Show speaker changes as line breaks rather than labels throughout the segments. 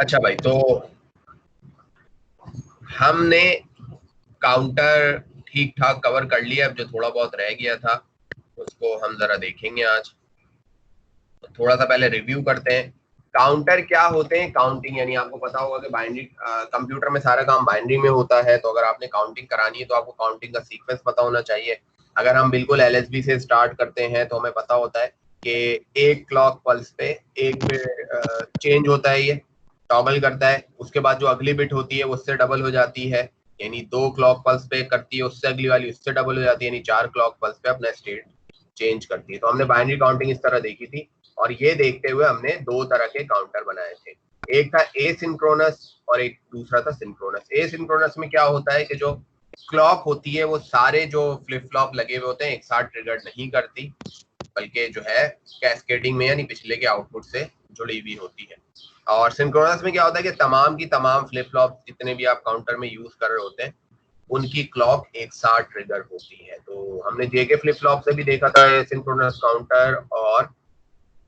अच्छा भाई, तो हमने काउंटर ठीक ठाक कवर कर लिया। अब जो थोड़ा बहुत रह गया था उसको हम जरा देखेंगे आज। तो थोड़ा सा पहले रिव्यू करते हैं। काउंटर क्या होते हैं? काउंटिंग, यानी आपको पता होगा कि बाइनरी कंप्यूटर में सारा काम बाइनरी में होता है। तो अगर आपने काउंटिंग करानी है तो आपको काउंटिंग का सीक्वेंस पता होना चाहिए। अगर हम बिल्कुल एलएसबी से स्टार्ट करते हैं तो हमें पता होता है कि एक क्लॉक पल्स पे एक चेंज होता है, ये टॉगल करता है। उसके बाद जो अगली बिट होती है वो उससे डबल हो जाती है, यानी दो क्लॉक पल्स पे करती है, उससे अगली वाली उससे डबल हो जाती है, यानी चार क्लॉक पल्स पे अपना स्टेट चेंज करती है। तो हमने बाइनरी काउंटिंग इस तरह देखी थी। और ये देखते हुए हमने दो तरह के काउंटर बनाए थे। एक था एसिंक्रोनस और एक दूसरा था सिंक्रोनस। एसिंक्रोनस में क्या होता है कि जो क्लॉक होती है वो सारे जो फ्लिप फ्लॉप लगे हुए होते हैं एक साथ ट्रिगर नहीं करती, बल्कि जो है कैस्केडिंग में, यानी पिछले के आउटपुट से जुड़ी हुई होती है। और सिंक्रोनस में क्या होता है कि तमाम की तमाम फ्लिप फ्लॉप जितने भी आप काउंटर में यूज कर रहे होते हैं उनकी क्लॉक एक साथ ट्रिगर होती है। तो हमने जेके फ्लिप फ्लॉप से भी देखा था सिंक्रोनस काउंटर, और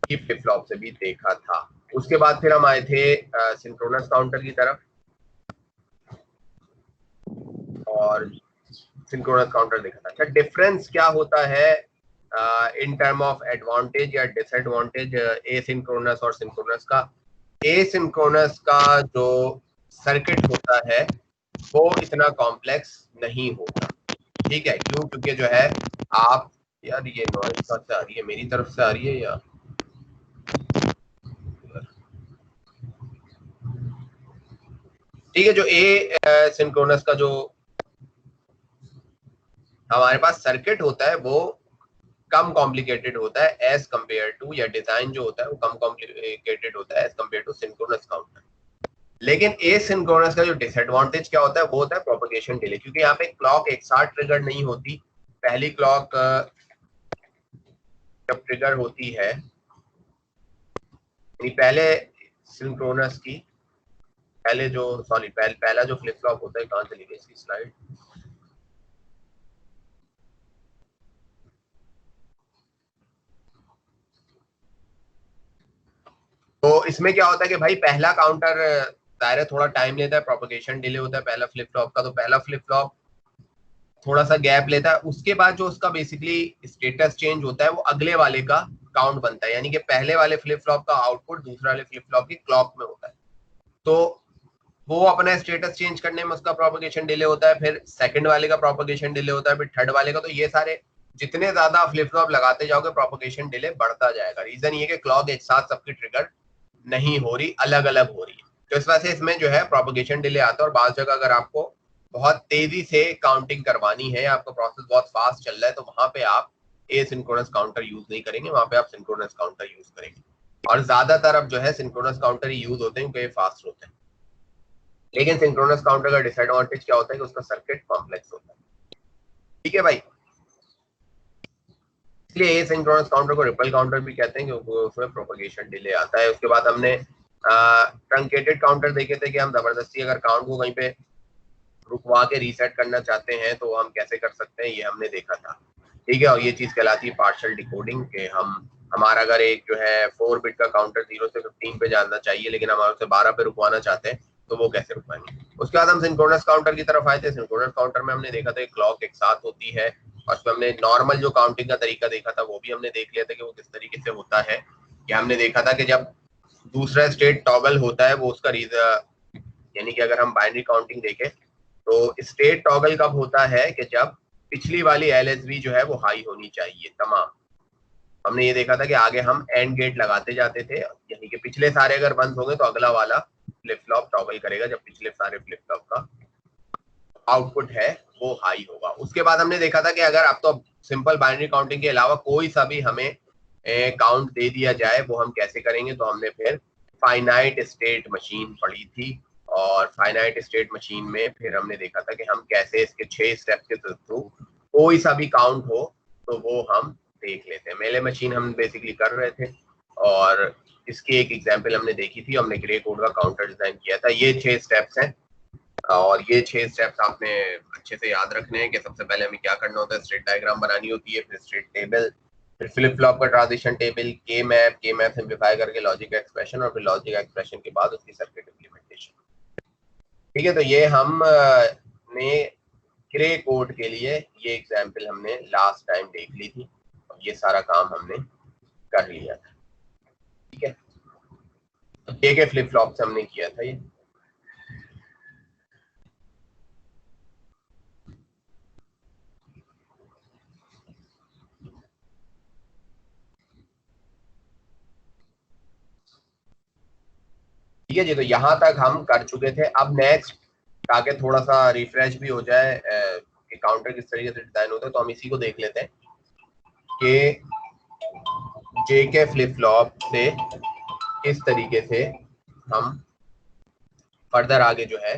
की फ्लिप फ्लॉप से भी देखा था। उसके बाद फिर हम आए थे सिंक्रोनस काउंटर की तरफ, और सिंक्रोनस काउंटर देखा था। अच्छा, डिफरेंस क्या होता है इन टर्म ऑफ एडवांटेज या डिसएडवांटेज एसिंक्रोनस और सिंक्रोनस का? एसिंक्रोनस का जो सर्किट होता है वो इतना कॉम्प्लेक्स नहीं होता। ठीक है, क्यों? क्योंकि जो है आप, यार ये नॉइज कहाँ से आ रही है? मेरी तरफ से आ रही है या? ठीक है, जो ए सिंक्रोनस का जो हमारे पास सर्किट होता है वो कम कॉम्प्लिकेटेड होता है एज कम्पेयर टू, या डिजाइन जो होता है वो कम कॉम्प्लिकेटेड होता है as compared to synchronous counter. लेकिन ए सिंक्रोनस का जो डिसएडवांटेज क्या होता है वो होता है प्रोपगेशन डिले, क्योंकि यहाँ पे क्लॉक एक साथ ट्रिगर नहीं होती। पहली क्लॉक जब ट्रिगर होती है, यानी पहले सिंक्रोनस की, पहले जो सॉरी पहला जो फ्लिप फ्लॉप होता है, कहाँ चली गई इसकी स्लाइड? तो इसमें क्या होता है कि भाई पहला काउंटर दायरा थोड़ा टाइम लेता है, प्रोपगेशन डिले होता है पहला फ्लिप फ्लॉप का। तो पहला फ्लिप फ्लॉप थोड़ा सा गैप लेता है, उसके बाद जो उसका बेसिकली स्टेटस चेंज होता है वो अगले वाले का काउंट बनता है, यानी कि पहले वाले फ्लिप फ्लॉप का आउटपुट दूसरे वाले फ्लिप फ्लॉप की क्लॉक में होता है। तो वो अपना स्टेटस चेंज करने में उसका प्रोपगेशन डिले होता है, फिर सेकंड वाले का प्रोपगेशन डिले होता है, फिर थर्ड वाले का। तो ये सारे जितने ज्यादा फ्लिप फ्लॉप लगाते जाओगे प्रोपगेशन डिले बढ़ता जाएगा। रीजन ये कि क्लॉक एक साथ सबकी ट्रिगर नहीं हो रही, अलग अलग हो रही है। तो इस वजह से इसमें जो है प्रोपगेशन डिले आता है। और बात जगह अगर आपको बहुत तेजी से काउंटिंग करवानी है, आपका प्रोसेस बहुत फास्ट चल रहा है, तो वहां पे आप ए सिंक्रोनस काउंटर यूज नहीं करेंगे, वहां पे आप सिंक्रोनस काउंटर यूज करेंगे। और ज्यादातर अब जो है सिंक्रोनस काउंटर ही यूज होते हैं क्योंकि फास्ट होते हैं। लेकिन सिंक्रोनस काउंटर का डिसएडवांटेज क्या होता है कि उसका सर्किट कॉम्प्लेक्स होता है। ठीक है भाई, इसलिए ए सिंक्रोनस काउंटर को रिपल काउंटर भी कहते हैं क्योंकि उसमें प्रोपगेशन डिले आता है। उसके बाद हमने ट्रंकेटेड काउंटर देखे थे कि हम जबरदस्ती अगर काउंट को कहीं पे रुकवा के रीसेट करना चाहते हैं तो हम कैसे कर सकते हैं, ये हमने देखा था। ठीक है, और ये चीज कहलाती है पार्शियल डिकोडिंग, के हम हमारा अगर एक जो है 4 बिट का काउंटर 0 से 15 पे जाना चाहिए लेकिन हम उसे 12 पे रुकवाना चाहते हैं, तो वो कैसे रुकवाएंगे। उसके बाद हम सिंक्रोनस काउंटर की तरफ आए थे। सिंक्रोनस काउंटर में हमने देखा था क्लॉक एक साथ होती है, और उसमें हमने नॉर्मल जो काउंटिंग का तरीका देखा था वो भी हमने देख लिया था कि वो किस तरीके से होता है। कि हमने देखा था कि जब दूसरा स्टेट टॉगल होता है वो उसका रीजन, यानी कि अगर हम बाइनरी काउंटिंग देखें तो स्टेट टॉगल कब होता है कि जब पिछली वाली एलएसबी जो है वो हाई होनी चाहिए तमाम। हमने ये देखा था कि आगे हम एंड गेट लगाते जाते थे, यानी कि पिछले सारे अगर बंद हो गए तो अगला वाला फ्लिप फ्लॉप टॉगल करेगा जब पिछले सारे फ्लिप फ्लॉप का आउटपुट है वो हाई होगा। उसके बाद हमने देखा था कि अगर अब तो सिंपल बाइनरी काउंटिंग के अलावा कोई सा भी हमें काउंट दे दिया जाए वो हम कैसे करेंगे। तो हमने फिर फाइनाइट स्टेट मशीन पढ़ी थी, और फाइनाइट स्टेट मशीन में फिर हमने देखा था कि हम कैसे इसके 6 स्टेप के थ्रू कोई सा भी काउंट हो तो वो हम देख लेते हैं। मेले मशीन हम बेसिकली कर रहे थे, और इसकी एक एग्जाम्पल हमने देखी थी। हमने ग्रे कोड का काउंटर डिजाइन किया था। ये 6 स्टेप्स हैं, और ये 6 स्टेप्स आपने अच्छे से याद रखने हैं कि सबसे पहले हमें क्या करना होता है। स्टेट डायग्राम बनानी होती है, फिर स्टेट टेबल, फिर फ्लिप फ्लॉप का ट्रांजिशन टेबल, के मैप सिंप्लीफाई करके लॉजिक एक्सप्रेशन, और फिर लॉजिक एक्सप्रेशन के बाद उसकी सर्किट इम्प्लीमेंटेशन। ठीक है, तो ये हम ने ग्रे कोड के लिए ये एग्जाम्पल हमने लास्ट टाइम देख ली थी, और ये सारा काम हमने कर लिया था। ठीक है, के फ्लिप फ्लॉप से हमने किया था ये। ठीक है जी, तो यहाँ तक हम कर चुके थे। अब नेक्स्ट, ताकि थोड़ा सा रिफ्रेश भी हो जाए कि काउंटर किस तरीके से डिजाइन होता है, तो हम इसी को देख लेते हैं कि जेके फ्लिप फ्लॉप से किस तरीके से हम फर्दर आगे जो है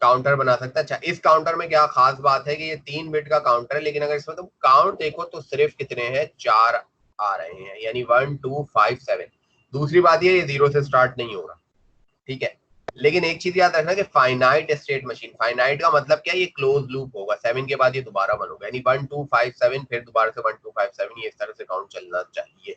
काउंटर बना सकते हैं। अच्छा, इस काउंटर में क्या खास बात है कि ये 3 बिट का काउंटर है, लेकिन अगर इसमें तुम काउंट देखो तो सिर्फ कितने हैं, 4 आ रहे हैं, यानी 1 2 5 7। दूसरी बात ये 0 से स्टार्ट नहीं हो रहा। ठीक है, लेकिन एक चीज याद रखना कि फाइनाइट स्टेट मशीन, फाइनाइट का मतलब क्या है, ये क्लोज लूप होगा। 7 के बाद ये दोबारा 1 होगा, यानी 1 2 5 7, फिर दोबारा से 1 2 5 7, ये इस तरह से काउंट चलना चाहिए।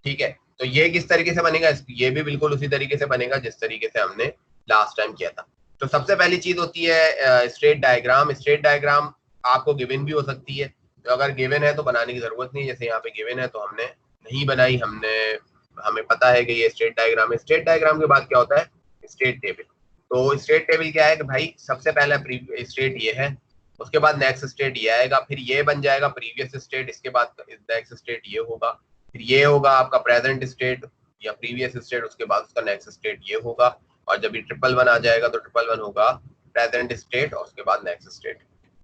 ठीक है, तो ये किस तरीके से बनेगा, ये भी बिल्कुल उसी तरीके से बनेगा जिस तरीके से हमने लास्ट टाइम किया था। तो सबसे पहली चीज होती है स्टेट डायग्राम। स्टेट डायग्राम आपको गिवन भी हो सकती है, तो अगर गिवन है तो बनाने की जरूरत नहीं, जैसे यहाँ पे गिवन है तो हमने नहीं बनाई, हमें पता है कि ये स्टेट डायग्राम है। स्टेट डायग्राम के बाद क्या होता है, स्टेट टेबल। तो स्टेट टेबल क्या है कि भाई सबसे पहला स्टेट ये है, उसके बाद नेक्स्ट स्टेट ये आएगा, फिर ये बन जाएगा प्रीवियस स्टेट, इसके बाद नेक्स्ट स्टेट ये होगा, फिर ये होगा आपका प्रेजेंट स्टेट या प्रीवियस स्टेट, उसके बाद उसका नेक्स्ट स्टेट ये होगा, और जब ये 111 आ जाएगा तो 111 होगा प्रेजेंट स्टेट, और उसके बाद नेक्स्ट स्टेट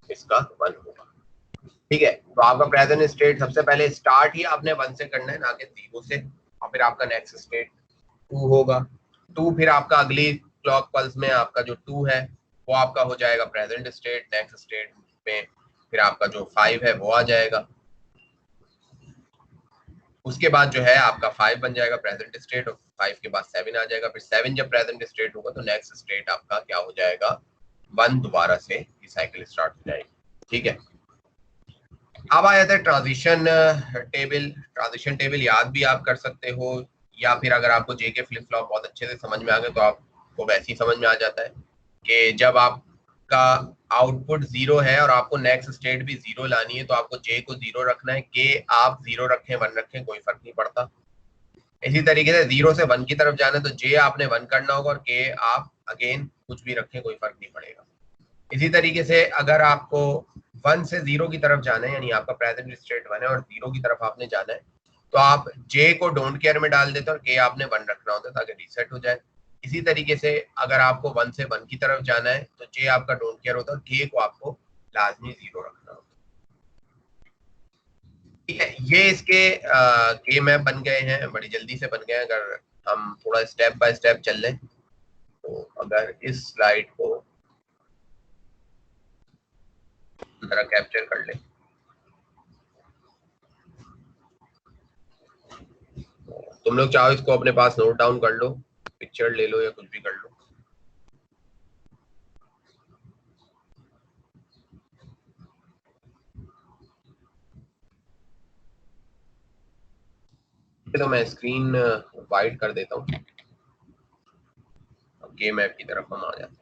इसका 1 होगा। ठीक है, तो आपका प्रेजेंट स्टेट सबसे पहले स्टार्ट ही आपने 1 से करना है, ना कि 0 से, और फिर आपका नेक्स्ट स्टेट 2 होगा। 2 फिर आपका अगली क्लॉक पल्स में आपका जो 2 है वो आपका हो जाएगा प्रेजेंट स्टेट, नेक्स्ट स्टेट में फिर आपका जो 5 है वो आ जाएगा, उसके बाद जो है आपका 5 बन जाएगा प्रेजेंट स्टेट, और 5 के बाद 7 आ जाएगा, फिर 7 जब प्रेजेंट स्टेट होगा तो नेक्स्ट स्टेट आपका क्या हो जाएगा, 1 दोबारा से ये साइकिल स्टार्ट हो जाएगी। ठीक है, अब आ जाता है ट्रांजिशन टेबल। ट्रांजिशन टेबल याद भी आप कर सकते हो, या फिर अगर आपको जेके फ्लिप फ्लॉप बहुत अच्छे से समझ में आ गए तो आपको वैसे ही समझ में आ जाता है कि जब आपका आउटपुट 0 है और आपको नेक्स्ट स्टेट भी 0 लानी है, तो आपको जे को 0 रखना है, के आप 0 रखें 1 रखें कोई फर्क नहीं पड़ता। इसी तरीके से 0 से 1 की तरफ जाना है तो जे आपने 1 करना होगा, और के आप अगेन कुछ भी रखें कोई फर्क नहीं पड़ेगा। इसी तरीके से अगर आपको 1 से 0 की तरफ जाना है, यानी आपका प्रेजेंट स्टेट 1 है और 0 की तरफ आपने जाना है, तो आप जे को डोंट केयर में डाल देते और के आपने 1 रखना होता है ताकि रीसेट हो जाए। इसी तरीके से अगर आपको 1 से 1 की तरफ जाना है तो जे आपका डोंट केयर होता है और के को आपको लाजमी 0 रखना होता है। ठीक है, ये इसके के मैप बन गए हैं, बड़ी जल्दी से बन गए हैं। अगर हम थोड़ा स्टेप बाय स्टेप चल लें, तो अगर इस स्लाइड को जरा कैप्चर कर लें, तुम लोग चाहो इसको अपने पास नोट डाउन कर लो, पिक्चर ले लो या कुछ भी कर लो। तो मैं स्क्रीन वाइड कर देता हूँ, गेम ऐप की तरफ हम आ जाते हैं।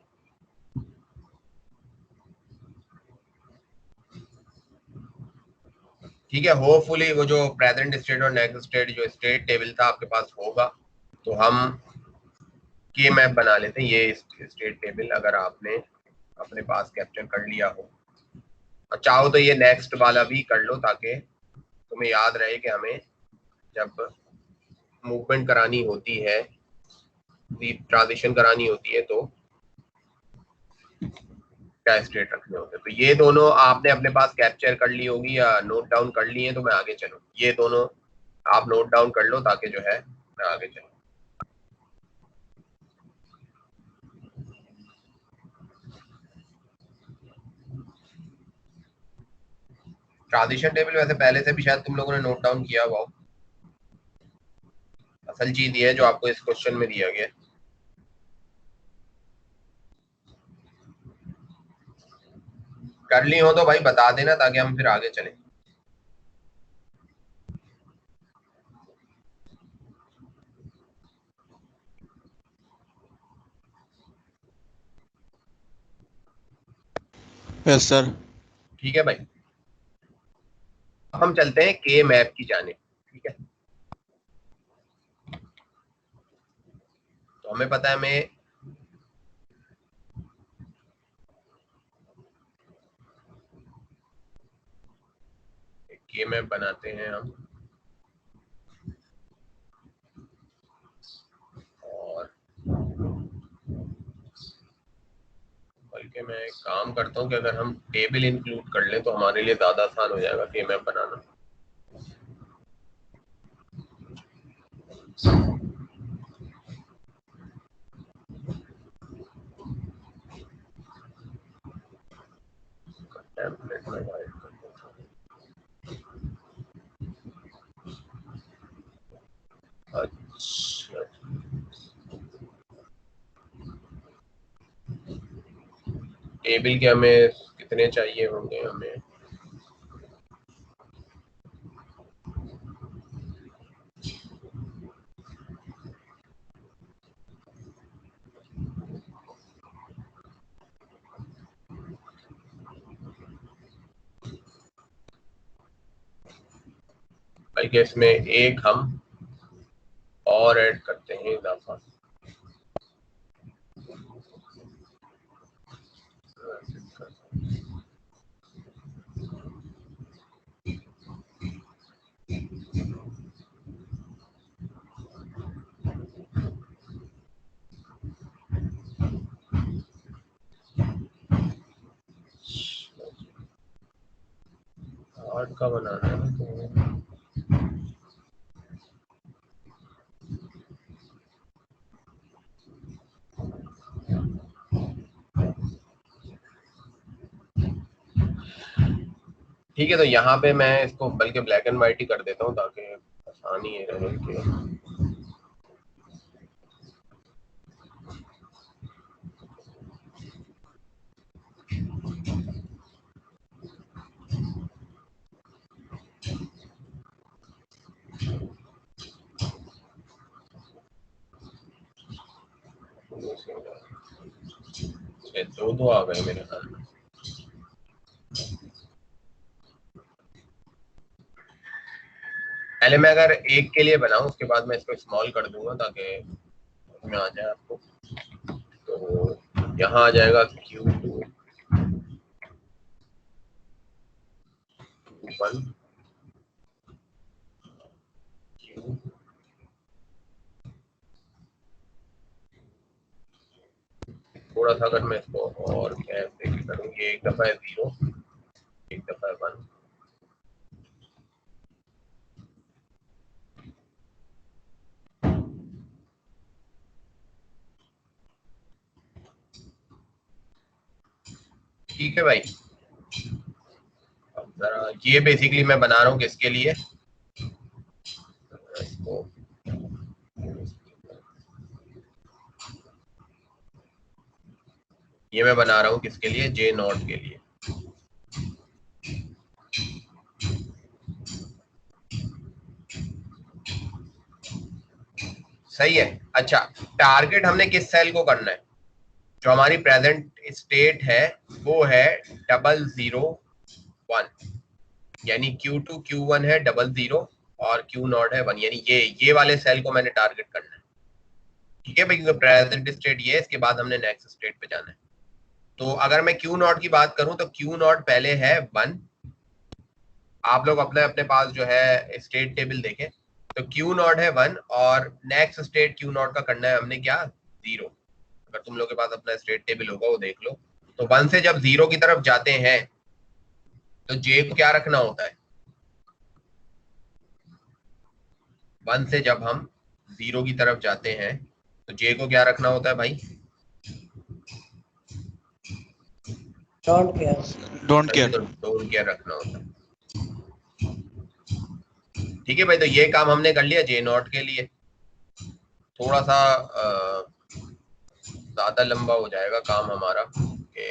ठीक है, होपफुली वो जो प्रेजेंट स्टेट और नेक्स्ट स्टेट जो स्टेट टेबल था आपके पास होगा, तो हम के मैप बना लेते हैं। ये स्टेट टेबल अगर आपने अपने पास कैप्चर कर लिया हो, और चाहो तो ये नेक्स्ट वाला भी कर लो ताकि तुम्हें याद रहे कि हमें जब मूवमेंट करानी होती है, ट्रांजिशन करानी होती है, तो क्या स्टेट रखने होते हैं। तो ये दोनों आपने अपने पास कैप्चर कर ली होगी या नोट डाउन कर ली है, तो मैं आगे चलूँ, ये दोनों आप नोट डाउन कर लो ताकि जो है मैं आगे चलूँ। ट्रांजिशन टेबल वैसे पहले से भी शायद तुम लोगों ने नोट डाउन किया हुआ हो, असल चीज ये है जो आपको इस क्वेश्चन में दिया गया। कर ली हो तो भाई बता देना ताकि हम फिर आगे चलें।
Yes sir.
ठीक है भाई, अब हम चलते हैं के मैप की जाने। ठीक है, तो हमें पता है हमें के मैप बनाते हैं हम, और बल्कि मैं एक काम करता हूँ कि अगर हम टेबल इंक्लूड कर लें तो हमारे लिए ज्यादा आसान हो जाएगा के मैप बनाना। टेम्पलेट में गाइड कर देता हूँ। अच्छा, टेबल के हमें कितने चाहिए होंगे, हमें बल्कि इसमें एक हम और ऐड करते हैं इजाफा। आर्ट का बनाना है तो ठीक है, तो यहाँ पे मैं इसको बल्कि ब्लैक एंड व्हाइट ही कर देता हूँ ताकि आसानी ये रहे कि दो दो आ गए मेरे ख्याल में। पहले मैं अगर एक के लिए बनाऊं उसके बाद मैं इसको स्मॉल कर दूंगा ताकि में आ जाए आपको। तो यहाँ आ जाएगा Q2 1 Q, थोड़ा सा अगर मैं इसको और कैसे करूँ, ये एक दफा है 0, एक दफा है 1। ठीक है भाई, अब जरा ये बेसिकली मैं बना रहा हूँ किसके लिए, इसको ये मैं बना रहा हूँ किसके लिए, J नॉट के लिए। सही है। अच्छा, टारगेट हमने किस सेल को करना है, जो हमारी प्रेजेंट स्टेट है वो है 001, यानी Q2 Q1 है 00 और Q0 है 1, यानी ये वाले सेल को मैंने टारगेट करना है। ठीक है भाई, क्योंकि प्रेजेंट स्टेट ये है, इसके बाद हमने नेक्स्ट स्टेट पे जाना है। तो अगर मैं Q0 की बात करूं तो Q0 पहले है 1। आप लोग अपने अपने पास जो है स्टेट टेबल देखें, तो Q0 है 1 और नेक्स्ट स्टेट Q0 का करना है हमने क्या, 0। अगर तुम लोग के पास अपना स्टेट टेबल होगा वो देख लो। तो 1 से जब 0 की तरफ जाते हैं तो J को क्या रखना होता है, 1 से जब हम 0 की तरफ जाते हैं तो J को क्या रखना होता है भाई,
डोंट केयर।
डोंट
सही है, तो
केयर।
डोंट केयर रखना होता है। ठीक है भाई, तो ये काम हमने कर लिया J नॉट के लिए। थोड़ा सा ज्यादा लंबा हो जाएगा काम हमारा कि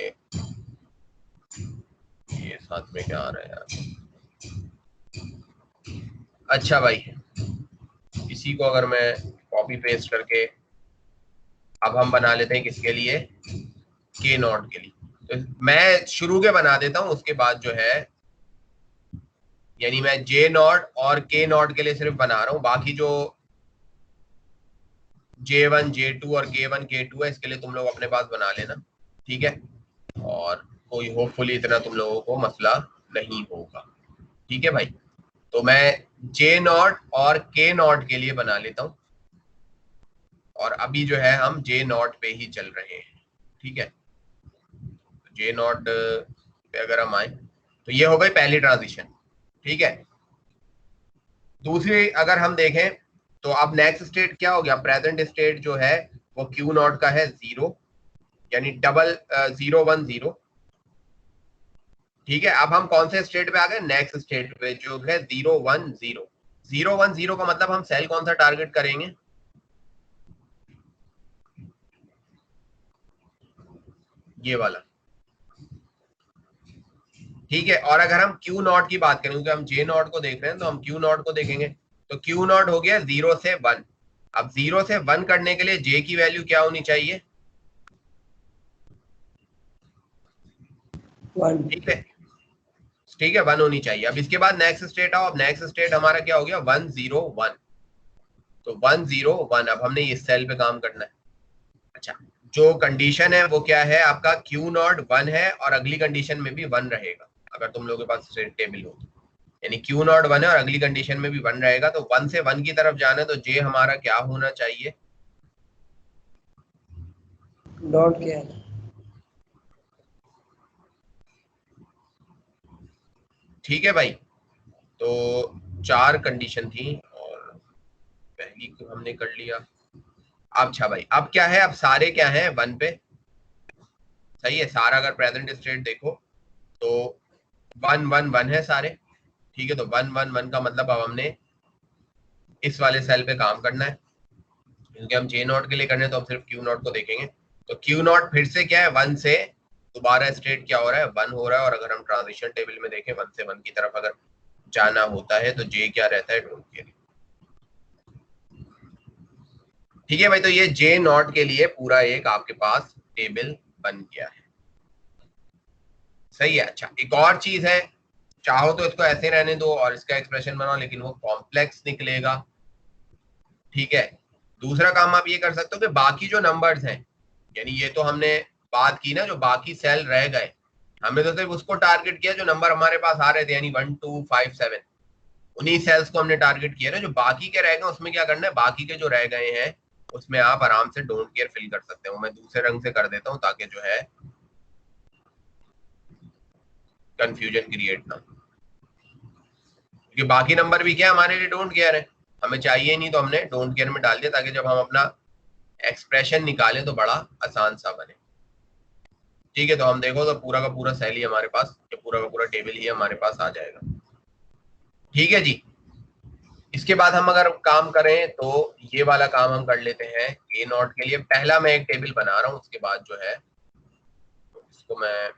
ये साथ में क्या आ रहा है यार। अच्छा भाई, इसी को अगर मैं कॉपी पेस्ट करके अब हम बना लेते हैं किसके लिए, K नॉट के लिए। तो मैं शुरू के बना देता हूं, उसके बाद जो है यानी मैं जे नॉट और के नॉट के लिए सिर्फ बना रहा हूं, बाकी जो J1 J2 और K1 K2 है इसके लिए तुम लोग अपने पास बना लेना, ठीक है। और कोई होपफुली इतना तुम लोगों को मसला नहीं होगा, ठीक है भाई। तो मैं J नॉट और K नॉट के लिए बना लेता हूं, और अभी जो है हम J नॉट पे ही चल रहे हैं, ठीक है। J नॉट पे अगर हम आए तो ये हो गई पहली ट्रांजिशन, ठीक है। दूसरी अगर हम देखें तो अब नेक्स्ट स्टेट क्या हो गया, प्रेजेंट स्टेट जो है वो Q नॉट का है 0, यानी डबल 010, ठीक है। अब हम कौन से स्टेट पे आ गए, नेक्स्ट स्टेट पे जो है 010। 010 का मतलब हम सेल कौन सा टारगेट करेंगे, ये वाला, ठीक है। और अगर हम Q नॉट की बात करें, क्योंकि हम J नॉट को देख रहे हैं तो हम Q नॉट को देखेंगे, तो Q नॉट हो गया 0 से 1। अब 0 से 1 करने के लिए J की वैल्यू क्या होनी चाहिए,
1.
ठीक है, ठीक है, 1 होनी चाहिए। अब इसके बाद नेक्स्ट स्टेट आओ, अब नेक्स्ट स्टेट हमारा क्या हो गया 101, तो 101। अब हमने इस सेल पे काम करना है। अच्छा, जो कंडीशन है वो क्या है आपका, Q नॉट 1 है और अगली कंडीशन में भी 1 रहेगा, अगर तुम लोगों के पास टेबल हो तो। यानी Q नॉट 1 है और अगली कंडीशन में भी 1 रहेगा, तो 1 से 1 की तरफ जाना है, तो J हमारा क्या होना चाहिए,
Don't care.
ठीक है भाई। तो 4 कंडीशन थी और पहली को हमने कर लिया। अच्छा भाई, अब क्या है, अब सारे क्या है 1 पे, सही है। सारा अगर प्रेजेंट स्टेट देखो तो 111 है सारे, ठीक है। तो 111 का मतलब अब हमने इस वाले सेल पे काम करना है, क्योंकि हम J नॉट के लिए करने तो हम सिर्फ Q नॉट को देखेंगे। तो Q नॉट फिर से क्या है 1 से दोबारा स्टेट क्या हो रहा है 1 हो रहा है, और अगर हम ट्रांजिशन टेबल में देखें 1 से 1 की तरफ अगर जाना होता है तो J क्या रहता है, डोंट केयर, ठीक है भाई। तो ये J नॉट के लिए पूरा एक आपके पास टेबल बन गया है, सही है। अच्छा, एक और चीज है, चाहो तो इसको ऐसे रहने दो और इसका एक्सप्रेशन बनाओ, लेकिन वो कॉम्प्लेक्स निकलेगा, ठीक है। दूसरा काम आप ये कर सकते हो कि बाकी जो नंबर्स हैं, यानी ये तो हमने बात की ना, जो बाकी सेल रह गए हमने तो सिर्फ उसको टारगेट किया जो नंबर हमारे पास आ रहे थे, यानी 1 2 5 7, उन्हीं सेल्स को हमने टारगेट किया ना। जो बाकी के रह गए उसमें क्या करना है, बाकी के जो रह गए हैं उसमें आप आराम से डोंट केयर फिल कर सकते हो। मैं दूसरे रंग से कर देता हूँ ताकि जो है कंफ्यूजन क्रिएट ना हो, क्योंकि बाकी नंबर भी क्या हमारे लिए डोंट केयर है, हमें चाहिए नहीं तो हमने डोंट केयर में डाल दिया, ताकि जब हम अपना एक्सप्रेशन निकालें तो बड़ा आसान सा बने, ठीक है। तो हम देखो तो पूरा का पूरा सेल ही हमारे पास, ये पूरा का पूरा टेबल ही हमारे पास आ जाएगा, ठीक है जी। इसके बाद हम अगर काम करें तो ये वाला काम हम कर लेते हैं ए नॉट के लिए। पहला मैं एक टेबल बना रहा हूं, उसके बाद जो है इसको मैं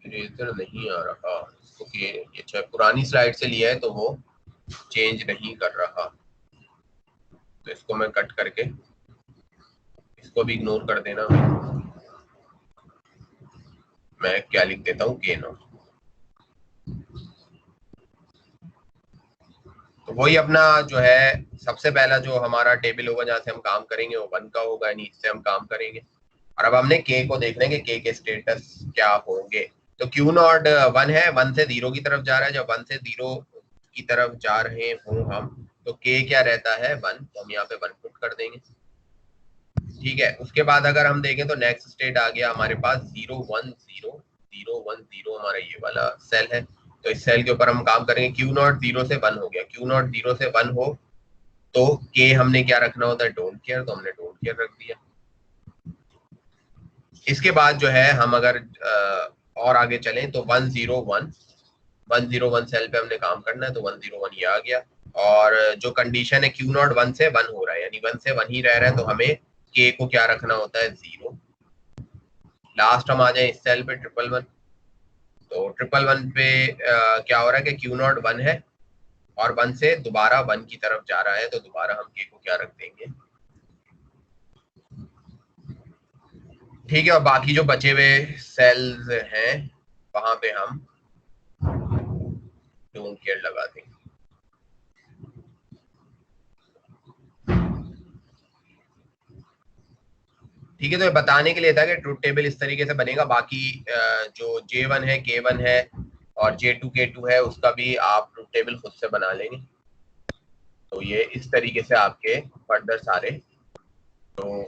इरेजर नहीं आ रहा, क्योंकि ये पुरानी स्लाइड से लिया है तो वो चेंज नहीं कर रहा, तो इसको मैं कट करके इसको भी इग्नोर कर देना। मैं क्या लिख देता हूँ, के नॉट। तो वही अपना जो है सबसे पहला जो हमारा टेबल होगा जहां से हम काम करेंगे वो 1 का होगा, यानी इससे हम काम करेंगे। और अब हमने के को देखना है कि के स्टेटस क्या होंगे। तो Q नॉट 1 है, 1 से 0 की तरफ जा रहा है। जब 1 से 0 की तरफ जा रहे हों हम, तो के क्या रहता है 1, तो हम यहाँ पे 1 पुट कर देंगे, ठीक है। उसके बाद अगर हम देखें तो नेक्स्ट स्टेट आ गया हमारे पास 010 हमारा ये वाला सेल है। तो इस सेल के ऊपर हम काम करेंगे। Q नॉट 0 से 1 हो गया, Q नॉट 0 से 1 हो तो के हमने क्या रखना होता है, डोंट केयर, तो हमने डोंट केयर रख दिया। इसके बाद जो है हम अगर और आगे चलें तो 101 सेल पे हमने काम करना है, तो 101 ये आ गया। और जो कंडीशन है Q नॉट 1 से 1 हो रहा है, यानी 1 से 1 ही रह रहा है, तो हमें के को क्या रखना होता है 0। लास्ट हम आ जाए इस सेल पे 111, तो 111 पे क्या हो रहा है कि क्यू नॉट 1 है और 1 से दोबारा 1 की तरफ जा रहा है, तो दोबारा हम के को क्या रख देंगे, ठीक है। और बाकी जो बचे हुए सेल्स हैं वहां पे हम डोंट केयर लगा देंगे। ठीक है, तो ये बताने के लिए था कि ट्रूथ टेबल इस तरीके से बनेगा। बाकी जो J1 है, K1 है और J2 K2 है उसका भी आप ट्रूथ टेबल खुद से बना लेंगे। तो ये इस तरीके से आपके फर्दर सारे जो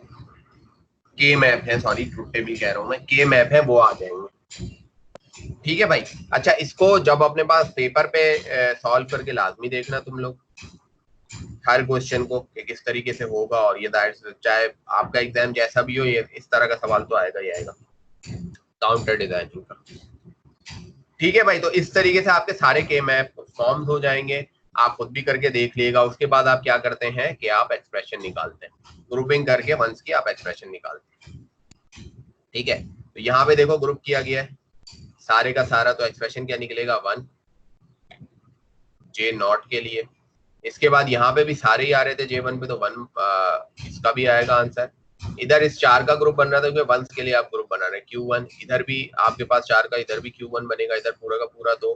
के मैप है, सॉरी ट्रूथ टेबल कह रहा हूँ मैं, के मैप है वो आ जाएंगे। ठीक है भाई। अच्छा, इसको जब अपने पास पेपर पे सॉल्व करके लाजमी देखना तुम लोग हर क्वेश्चन को कि किस तरीके से होगा। और ये चाहे आपका एग्जाम जैसा भी हो, ये इस तरह का सवाल तो आएगा ही आएगा काउंटर डिजाइनिंग का। ठीक है भाई, तो इस तरीके से आपके सारे के मैप फॉर्म्स हो जाएंगे। आप खुद भी करके देख लीजिएगा। उसके बाद आप क्या करते हैं कि आप एक्सप्रेशन निकालते हैं, ग्रुपिंग करके वंस की आप एक्सप्रेशन निकालते हैं। ठीक है, तो यहाँ पे देखो ग्रुप किया गया है सारे का सारा, तो एक्सप्रेशन क्या निकलेगा 1 J0 के लिए। इसके बाद यहाँ पे भी सारे ही आ रहे थे J1 पे, तो 1 इसका भी आएगा आंसर। इधर इस 4 का ग्रुप बन रहा था क्योंकि 1 के लिए आप ग्रुप बना रहे हैं Q1। इधर भी आपके पास 4 का, इधर भी Q1 बनेगा, इधर पूरा का पूरा तो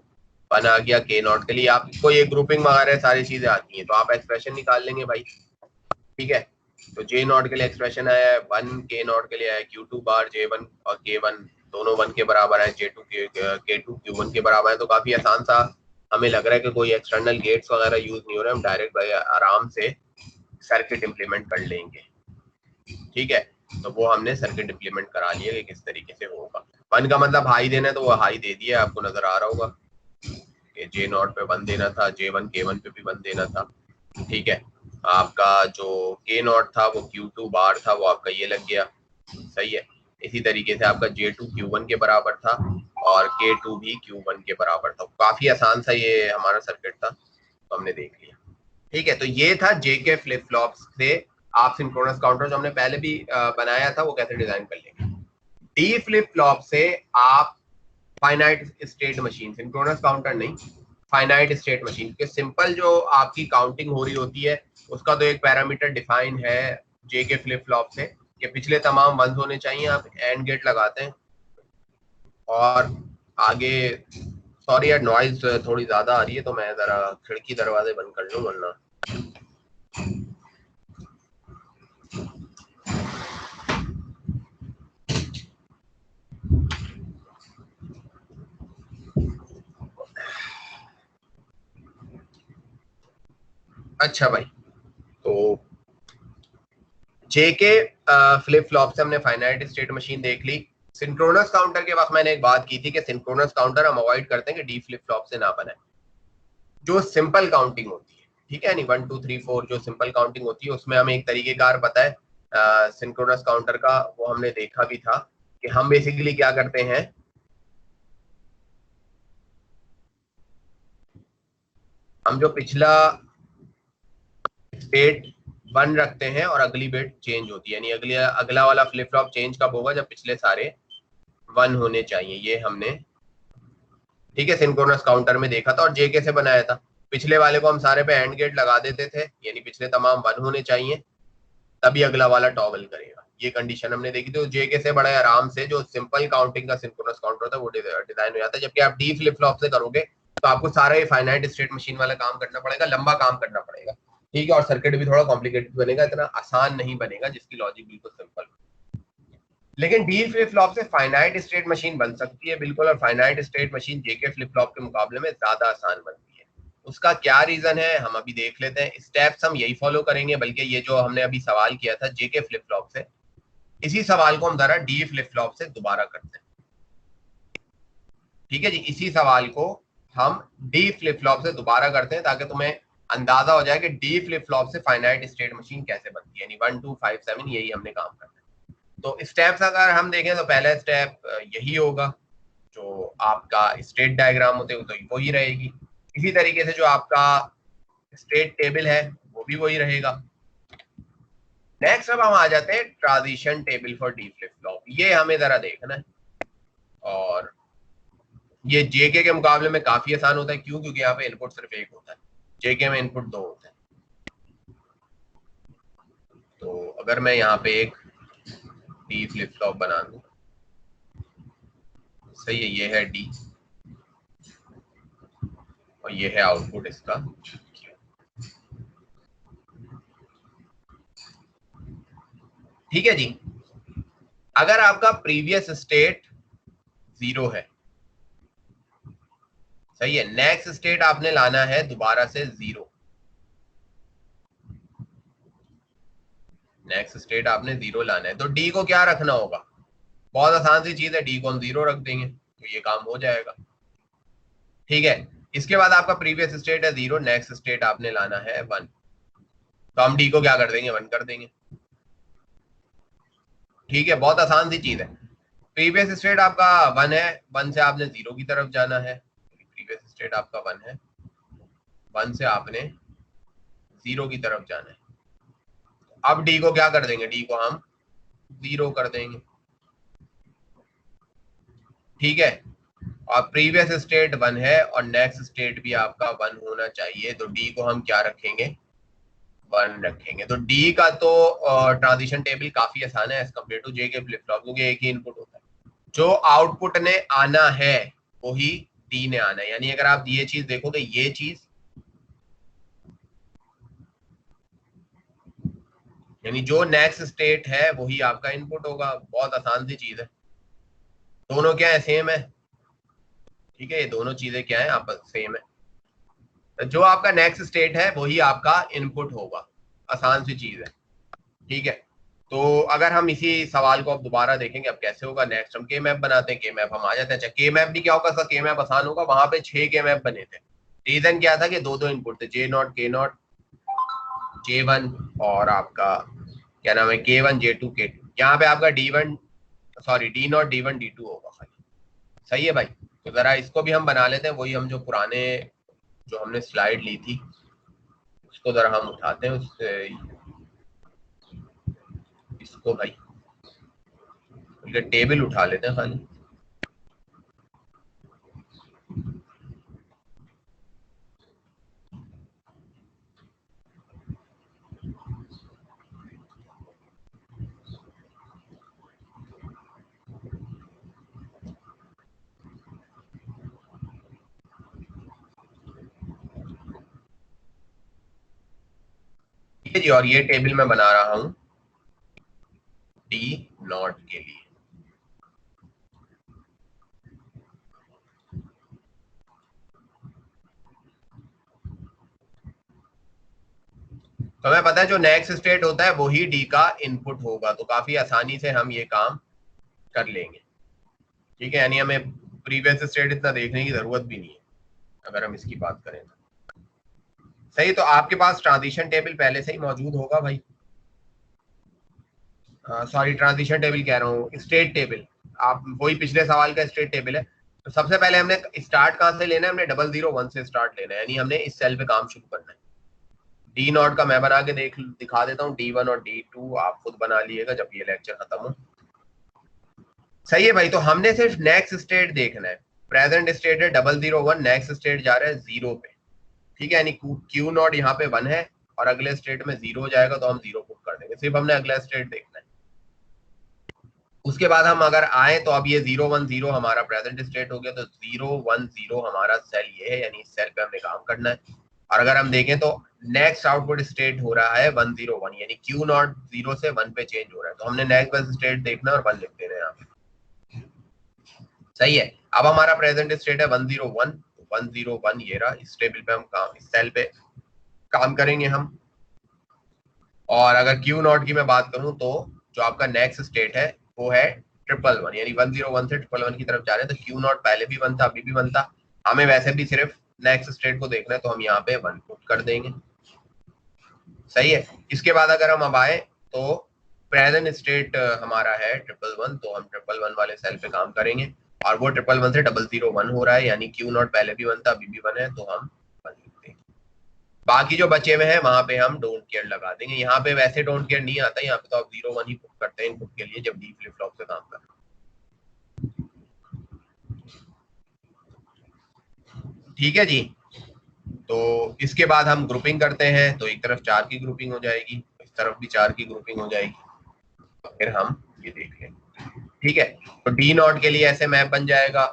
1 आ गया K0 के लिए। आपको ये ग्रुपिंग वगैरह सारी चीजें आती हैं, तो आप एक्सप्रेशन निकाल लेंगे भाई। ठीक है, तो J0 के लिए एक्सप्रेशन आया है 1, K0 के लिए आया Q2 बार J1 और K1 दोनों 1 के बराबर है, J2 K2 Q1 के बराबर है। तो काफी आसान सा हमें लग रहा है कि कोई एक्सटर्नल गेट्स वगैरह यूज नहीं हो रहे, हम डायरेक्ट आराम से सर्किट इंप्लीमेंट कर लेंगे। ठीक है, तो वो हमने सर्किट इंप्लीमेंट करा लिया कि किस तरीके से होगा। 1 का मतलब हाई देना है, तो वो हाई दे दिया, आपको नजर आ रहा होगा कि J0 पे 1 देना था, J1 K1 पे भी 1 देना था। ठीक है, आपका जो K0 था वो Q2 बार था, वो आपका ये लग गया, सही है। इसी तरीके से आपका J2 Q1 के बराबर था और K2 भी Q1 के बराबर था। काफी आसान सा ये हमारा सर्किट था, तो हमने देख लिया। ठीक है, तो ये था JK फ्लिप फ्लॉप्स से आप सिंक्रोनस काउंटर जो हमने पहले भी बनाया था वो कैसे डिजाइन कर लेंगे। डी फ्लिप फ्लॉप से आप finite state machine, synchronous counter नहीं, फाइनाइट स्टेट मशीन के सिंपल जो आपकी काउंटिंग हो रही होती है उसका तो एक पैरामीटर डिफाइन है JK फ्लिप फ्लॉप से कि पिछले तमाम वंस होने चाहिए। आप एंड गेट लगाते हैं और आगे, सॉरी यार नॉइज थोड़ी ज्यादा आ रही है, तो मैं जरा खिड़की दरवाजे बंद कर लूं वरना। अच्छा भाई, तो JK फ्लिप फ्लॉप से हमने फाइनाइट स्टेट मशीन देख ली। सिंक्रोनस काउंटर के वक्त मैंने एक बात की थी कि सिंक्रोनस काउंटर हम अवॉइड करते हैं कि डी फ्लिप फ्लॉप से ना बनाए। जो सिंपल काउंटिंग होती है, ठीक है, नहीं 1 2 3 4 जो सिंपल काउंटिंग होती है उसमें हमें एक तरीकेकार पता है सिंक्रोनस काउंटर का, वो हमने देखा भी था कि हम बेसिकली क्या करते हैं, हम जो पिछला स्टेट 1 रखते हैं और अगली बिट चेंज होती है, यानी अगला वाला फ्लिप फ्लॉप चेंज कब होगा, जब पिछले सारे 1 होने चाहिए। ये हमने, ठीक है, सिंक्रोनस काउंटर में देखा था और JK से बनाया था। पिछले वाले को हम सारे पे एंड गेट लगा देते थे, यानी पिछले तमाम 1 होने चाहिए तभी अगला वाला टॉगल करेगा। ये कंडीशन हमने देखी थी। तो JK से बड़े आराम से जो सिंपल काउंटिंग का सिंक्रोनस काउंटर होता है वो डिजाइन हो जाता है। जबकि आप डी फ्लिप फ्लॉप से करोगे तो आपको सारा ये फाइनाइट स्टेट मशीन वाला काम करना पड़ेगा, लंबा काम करना पड़ेगा। ठीक है, और सर्किट भी थोड़ा कॉम्प्लिकेटेड बनेगा, इतना आसान नहीं बनेगा जिसकी लॉजिक बिल्कुल सिंपल। लेकिन डी फ्लिप फ्लॉप से फाइनाइट स्टेट मशीन बन सकती है बिल्कुल, और finite state machine JK flip flop के मुकाबले में ज्यादा आसान बनती है। उसका क्या रीजन है हम अभी देख लेते हैं। स्टेप्स हम यही फॉलो करेंगे, बल्कि ये जो हमने अभी सवाल किया था JK फ्लिप फ्लॉप से, इसी सवाल को हम जरा डी फ्लिप फ्लॉप से दोबारा करते हैं। ठीक है जी, इसी सवाल को हम डी फ्लिप फ्लॉप से दोबारा करते हैं ताकि तुम्हें अंदाजा हो जाए कि डी फ्लिप फ्लॉप से फाइनाइट स्टेट मशीन कैसे बनती है। यानी 1 2 5 7 यही हमने काम करना है। तो स्टेप्स अगर हम देखें तो पहला स्टेप यही होगा, जो आपका स्टेट डायग्राम होते हैं तो वही रहेगी। इसी तरीके से जो आपका स्टेट टेबल है वो भी वही रहेगा। नेक्स्ट अब हम आ जाते हैं transition table for D flip flop. ये हमें जरा देखना है, और ये जेके के मुकाबले में काफी आसान होता है। क्यों? क्योंकि यहाँ पे इनपुट सिर्फ एक होता है, जेके में इनपुट दो होते हैं। तो अगर मैं यहाँ पे एक डी फ्लिप फ्लॉप बना दूं, सही है, ये है डी और ये है आउटपुट इसका। ठीक है जी। अगर आपका प्रीवियस स्टेट 0 है, सही है, नेक्स्ट स्टेट आपने लाना है दोबारा से 0। नेक्स्ट स्टेट आपने 0 लाना है, तो डी को क्या रखना होगा? बहुत आसान सी चीज है, डी को हम 0 रख देंगे तो ये काम हो जाएगा। ठीक है, इसके बाद आपका प्रीवियस स्टेट है 0, नेक्स्ट स्टेट आपने लाना है 1, तो हम डी को क्या कर देंगे? 1 कर देंगे। ठीक है, बहुत आसान सी चीज है। प्रीवियस स्टेट आपका 1 है, 1 से आपने 0 की तरफ जाना है। प्रीवियस स्टेट आपका 1 है, 1 से आपने 0 की तरफ जाना है। अब डी को क्या कर देंगे? डी को हम 0 कर देंगे। ठीक है, और प्रीवियस स्टेट 1 है और नेक्स्ट स्टेट भी आपका 1 होना चाहिए, तो डी को हम क्या रखेंगे? 1 रखेंगे। तो डी का तो ट्रांजिशन टेबल काफी आसान है एज कम्पेयर टू जे के फ्लिप फ्लॉप, क्योंकि एक ही इनपुट होता है। जो आउटपुट ने आना है वही डी ने आना है। यानी अगर आप ये चीज देखोगे, ये चीज, यानी जो नेक्स्ट स्टेट है वही आपका इनपुट होगा। बहुत आसान सी चीज है, दोनों क्या है? सेम है। ठीक है, ये दोनों चीजें क्या है? आपस सेम है। तो जो आपका नेक्स्ट स्टेट है वही आपका इनपुट होगा। आसान सी चीज है। ठीक है, तो अगर हम इसी सवाल को अब दोबारा देखेंगे, अब कैसे होगा। नेक्स्ट हम के मैप बनाते हैं, के मैप हम आ जाते हैं। अच्छा, के मैप भी क्या होगा? के मैप आसान होगा। वहां पे 6 के मैप बने थे। रीजन क्या था कि दो दो इनपुट थे, जे नॉट, के नॉट, J1 और आपका क्या नाम है, K1, J2, K2। यहाँ पे आपका D1, sorry, D not, D1, D2 होगा खाली। सही है भाई। तो जरा इसको भी हम बना लेते हैं, वही हम जो पुराने जो हमने स्लाइड ली थी उसको जरा हम उठाते हैं, उससे इसको भाई टेबल उठा लेते हैं खाली। ठीक है जी, और ये टेबल मैं बना रहा हूं डी नॉट के लिए। तो हमें पता है जो नेक्स्ट स्टेट होता है वही डी का इनपुट होगा, तो काफी आसानी से हम ये काम कर लेंगे। ठीक है, यानी हमें प्रीवियस स्टेट इतना देखने की जरूरत भी नहीं है अगर हम इसकी बात करें तो। सही, तो आपके पास ट्रांजिशन टेबल पहले से ही मौजूद होगा भाई। सॉरी, ट्रांजिशन टेबल कह रहा हूँ, स्टेट टेबल। आप वही पिछले सवाल का स्टेट टेबल है। तो सबसे पहले हमने स्टार्ट कहाँ से लेना है? हमने 001 से स्टार्ट लेना है, यानी हमने इस सेल पे काम शुरू करना है। डी नॉट का मैं बना के दिखा देता हूँ, D1 और D2 आप खुद बना लिएगा जब ये लेक्चर खत्म हो। सही है भाई, तो हमने सिर्फ नेक्स्ट स्टेट देखना है। प्रेजेंट स्टेट है 001, नेक्स्ट स्टेट जा रहा है 0 पे। ठीक है, यानी क्यू नॉट यहाँ पे 1 है और अगले स्टेट में 0 हो जाएगा, तो हम 0 पुट कर देंगे। सिर्फ हमने अगला स्टेट देखना है। उसके बाद हम अगर आए तो अब ये 010 हमारा प्रेजेंट स्टेट हो गया, तो 010 हमारा सेल ये है, यानी इस सेल पे हमने काम करना है। और अगर हम देखें तो नेक्स्ट आउटपुट स्टेट हो रहा है 101, यानी क्यू नॉट 0 से 1 पे चेंज हो रहा है, तो हमने नेक्स्ट बस स्टेट देखना है और 1 लिख देना है यहाँ पे। सही है, अब हमारा प्रेजेंट स्टेट है 101, 101 ये रहा। इस टेबल पे हम काम, इस सेल पे काम करेंगे हम। और अगर क्यू नॉट की मैं बात करूं तो जो आपका नेक्स्ट स्टेट है वो है 111, यानी 101 से 111 की तरफ जा रहे हैं। तो क्यू नॉट पहले भी 1 था, अभी भी 1 था। हमें वैसे भी सिर्फ नेक्स्ट स्टेट को देखना है, तो हम यहाँ पे 1 पुट कर देंगे। सही है, इसके बाद अगर हम अब आए तो प्रेजेंट स्टेट हमारा है 111, तो हम 111 वाले सेल पे काम करेंगे। और वो 111 से 001 हो रहा है, यानी क्यू नॉट पहले भी 1 था, अभी भी 1 है, तो हम 1 लिखते हैं। बाकी जो बचे हुए हैं वहां पे हम डोंट केयर लगा देंगे। यहाँ पे वैसे डोंट केयर नहीं आता, यहाँ पे तो आप 0 1 ही पुट करते हैं इनपुट के लिए जब डी फ्लिप फ्लॉप से काम कर। ठीक है जी। तो इसके बाद हम ग्रुपिंग करते हैं, तो एक तरफ 4 की ग्रुपिंग हो जाएगी, इस तरफ भी 4 की ग्रुपिंग हो जाएगी, तो फिर हम ये देख लेंगे। ठीक है, तो डी नॉट के लिए ऐसे मैप बन जाएगा,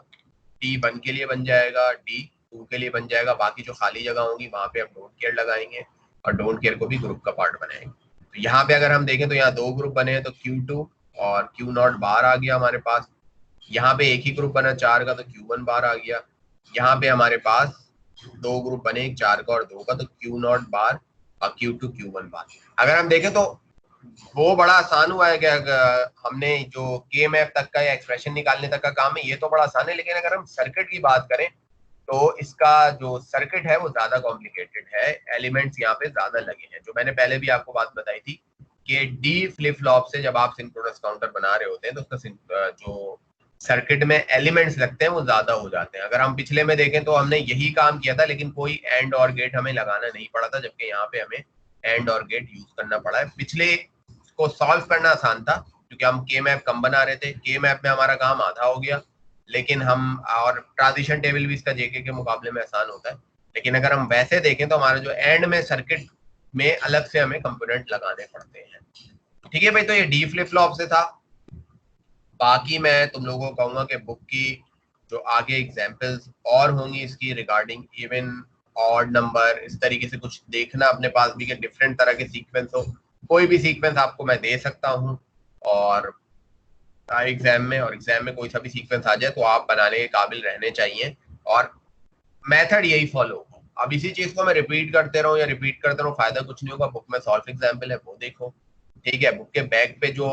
डी 1 के लिए बन जाएगा, डी 2 के लिए बन जाएगा, बाकी जो खाली जगह होंगी वहां पे हम डोंट केयर लगाएंगे और डोंट केयर को भी ग्रुप का पार्ट बनाएंगे। तो यहाँ पे अगर हम देखें तो यहाँ 2 ग्रुप बने हैं, तो Q2 और Q नॉट बार आ गया हमारे पास। यहाँ पे एक ही ग्रुप बना 4 का, तो Q1 बार आ गया। यहाँ पे हमारे पास 2 ग्रुप बने, एक 4 का और 2 का, तो Q नॉट बार और Q2 Q1 बार। अगर हम देखें तो वो बड़ा आसान हुआ है कि हमने जो के मैप तक का या एक्सप्रेशन निकालने तक का काम है ये तो बड़ा आसान है, लेकिन अगर हम सर्किट की बात करें तो इसका जो सर्किट है वो ज्यादा कॉम्प्लिकेटेड है, एलिमेंट्स यहाँ पे ज्यादा लगे हैं। जो मैंने पहले भी आपको बात बताई थी कि डी फ्लिप फ्लॉप से जब आप सिंक्रोनस काउंटर बना रहे होते हैं तो उसका जो सर्किट में एलिमेंट्स लगते हैं वो ज्यादा हो जाते हैं। अगर हम पिछले में देखें तो हमने यही काम किया था, लेकिन कोई एंड और गेट हमें लगाना नहीं पड़ा था, जबकि यहाँ पे हमें एंड और गेट यूज करना पड़ा है। पिछले को सॉल्व करना आसान था क्योंकि हम के मैप कम बना रहे थे, के मैप में हमारा काम आधा हो गया, लेकिन हम और ट्रांजिशन टेबल भी इसका जेके के मुकाबले में आसान होता है। लेकिन अगर हम वैसे देखें तो हमारा जो एंड में सर्किट में अलग से हमें कंपोनेंट लगाने पड़ते हैं। ठीक है भाई, तो ये डी फ्लिप फ्लॉप से था। बाकी मैं तुम लोगों को कहूंगा कि बुक की जो आगे एग्जांपल्स और होंगी इसकी रिगार्डिंग इवन ऑड नंबर, इस तरीके से कुछ देखना अपने पास भी कि डिफरेंट तरह के सीक्वेंस हो। कोई भी सीक्वेंस आपको मैं दे सकता हूँ और एग्जाम में कोई सा भी सीक्वेंस आ जाए तो आप बनाने के काबिल रहने चाहिए, और मेथड यही फॉलो हो। अब इसी चीज को मैं रिपीट करते रहूं फायदा कुछ नहीं होगा। बुक में सॉल्व एग्जाम्पल है वो देखो, ठीक है। बुक के बैक पे जो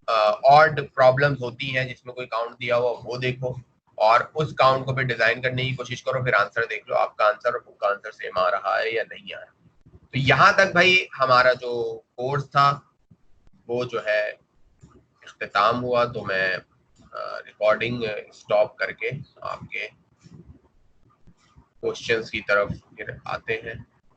ऑड प्रॉब्लम्स होती हैं जिसमें कोई काउंट दिया हुआ वो देखो, और उस काउंट को फिर डिजाइन करने की कोशिश करो, फिर आंसर देख लो आपका आंसर और बुक का आंसर सेम आ रहा है या नहीं आ रहा। तो यहाँ तक भाई हमारा जो कोर्स था वो जो है इख्तिताम हुआ। तो मैं रिकॉर्डिंग स्टॉप करके आपके क्वेश्चंस की तरफ फिर आते हैं।